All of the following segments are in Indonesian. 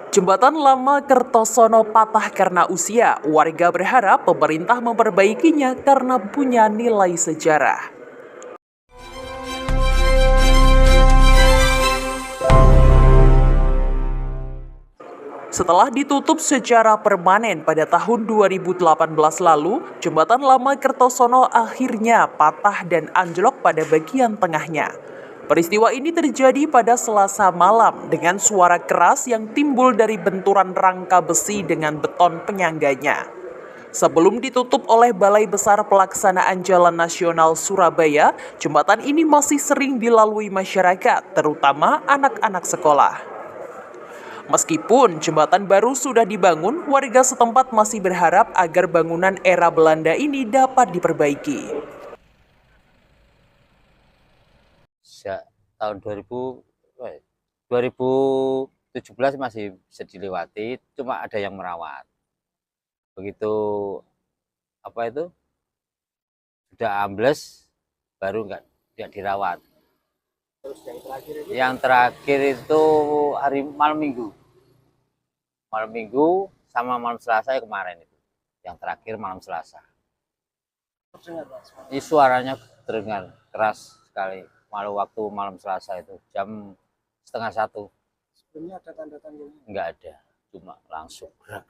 Jembatan Lama Kertosono patah karena usia. Warga berharap pemerintah memperbaikinya karena punya nilai sejarah. Setelah ditutup secara permanen pada tahun 2018 lalu, Jembatan Lama Kertosono akhirnya patah dan anjlok pada bagian tengahnya. Peristiwa ini terjadi pada Selasa malam dengan suara keras yang timbul dari benturan rangka besi dengan beton penyangganya. Sebelum ditutup oleh Balai Besar Pelaksanaan Jalan Nasional Surabaya, jembatan ini masih sering dilalui masyarakat, terutama anak-anak sekolah. Meskipun jembatan baru sudah dibangun, warga setempat masih berharap agar bangunan era Belanda ini dapat diperbaiki. Sejak tahun 2017 masih bisa dilewati, cuma ada yang merawat. Begitu sudah ambles, baru nggak dirawat. Terus yang terakhir itu hari malam minggu sama malam Selasa kemarin itu. Yang terakhir malam Selasa. Ini suaranya terdengar keras sekali. Malu waktu malam Selasa itu jam 12:30. Sebelumnya ada tanda-tandanya? Enggak ada, cuma langsung gerak.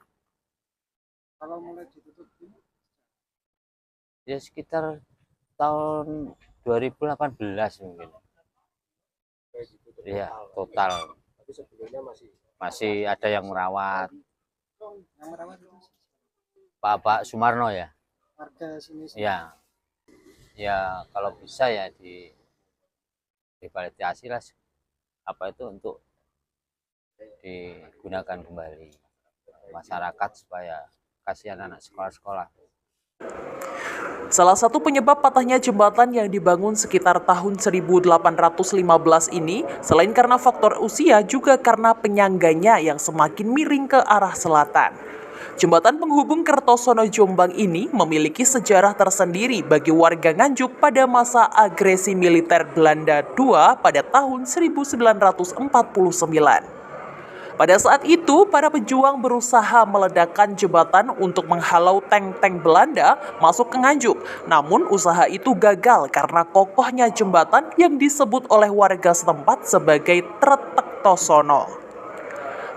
Kalau mulai ditutup ini? Ya sekitar tahun 2018 mungkin. Iya, total. Tapi sebelumnya masih ada yang merawat. Yang merawat Pak Sumarno ya. Warga sini. Ya. Ya kalau bisa ya dipalitiasi lah itu untuk digunakan kembali masyarakat supaya kasihan anak sekolah-sekolah. Salah satu penyebab patahnya jembatan yang dibangun sekitar tahun 1815 ini, selain karena faktor usia, juga karena penyangganya yang semakin miring ke arah selatan. Jembatan penghubung Kertosono Jombang ini memiliki sejarah tersendiri bagi warga Nganjuk pada masa agresi militer Belanda II pada tahun 1949. Pada saat itu, para pejuang berusaha meledakkan jembatan untuk menghalau tank-tank Belanda masuk ke Nganjuk. Namun usaha itu gagal karena kokohnya jembatan yang disebut oleh warga setempat sebagai Tretek Tosono.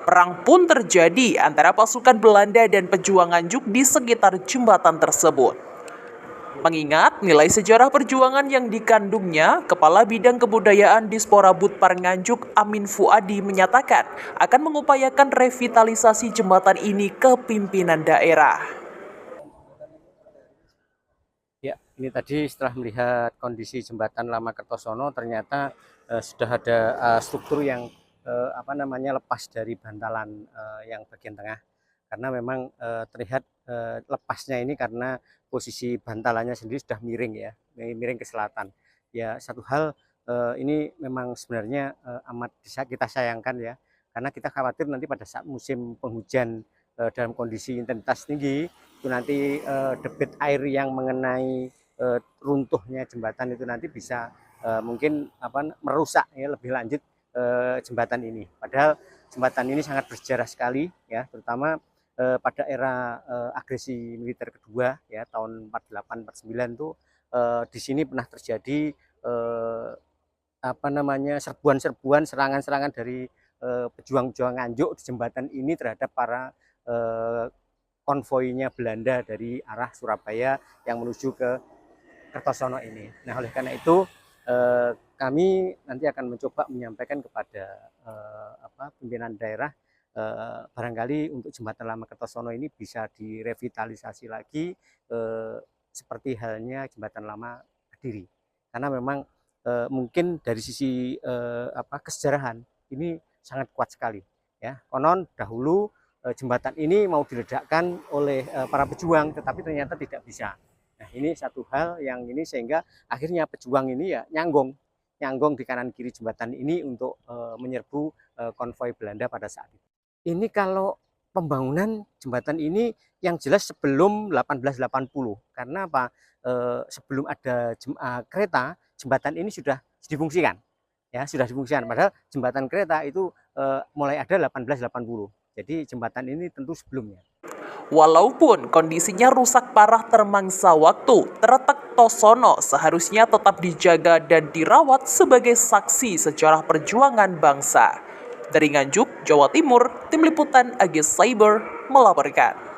Perang pun terjadi antara pasukan Belanda dan pejuang Nganjuk di sekitar jembatan tersebut. Mengingat nilai sejarah perjuangan yang dikandungnya, Kepala Bidang Kebudayaan Disporabud Par Nganjuk Amin Fuadi menyatakan akan mengupayakan revitalisasi jembatan ini ke pimpinan daerah. Ya, ini tadi setelah melihat kondisi jembatan Lama Kertosono, ternyata sudah ada struktur yang lepas dari bantalan yang bagian tengah, karena memang terlihat lepasnya ini karena posisi bantalannya sendiri sudah miring ya, miring ke selatan. Ya, satu hal ini memang sebenarnya amat bisa kita sayangkan ya, karena kita khawatir nanti pada saat musim penghujan dalam kondisi intensitas tinggi itu nanti debit air yang mengenai runtuhnya jembatan itu nanti bisa mungkin merusak ya lebih lanjut jembatan ini. Padahal jembatan ini sangat bersejarah sekali ya, terutama pada era agresi militer kedua ya tahun 48-49 tuh di sini pernah terjadi serbuan-serbuan, serangan-serangan dari pejuang-pejuang Nganjuk di jembatan ini terhadap para konvoinya Belanda dari arah Surabaya yang menuju ke Kertosono ini. Nah, oleh karena itu kami nanti akan mencoba menyampaikan kepada pimpinan daerah barangkali untuk jembatan Lama Kertosono ini bisa direvitalisasi lagi seperti halnya jembatan Lama Kediri, karena memang mungkin dari sisi kesejarahan ini sangat kuat sekali ya. Konon dahulu jembatan ini mau diledakkan oleh para pejuang, tetapi ternyata tidak bisa. Nah, ini satu hal yang ini sehingga akhirnya pejuang ini ya nyanggong di kanan kiri jembatan ini untuk menyerbu konvoi Belanda pada saat itu. Ini kalau pembangunan jembatan ini yang jelas sebelum 1880, karena apa? Sebelum ada kereta, jembatan ini sudah difungsikan. Ya, sudah difungsikan. Padahal jembatan kereta itu mulai ada 1880. Jadi jembatan ini tentu sebelumnya. Walaupun kondisinya rusak parah termangsa waktu, Tretek Tosono seharusnya tetap dijaga dan dirawat sebagai saksi sejarah perjuangan bangsa. Dari Nganjuk, Jawa Timur, Tim Liputan AG Cyber melaporkan.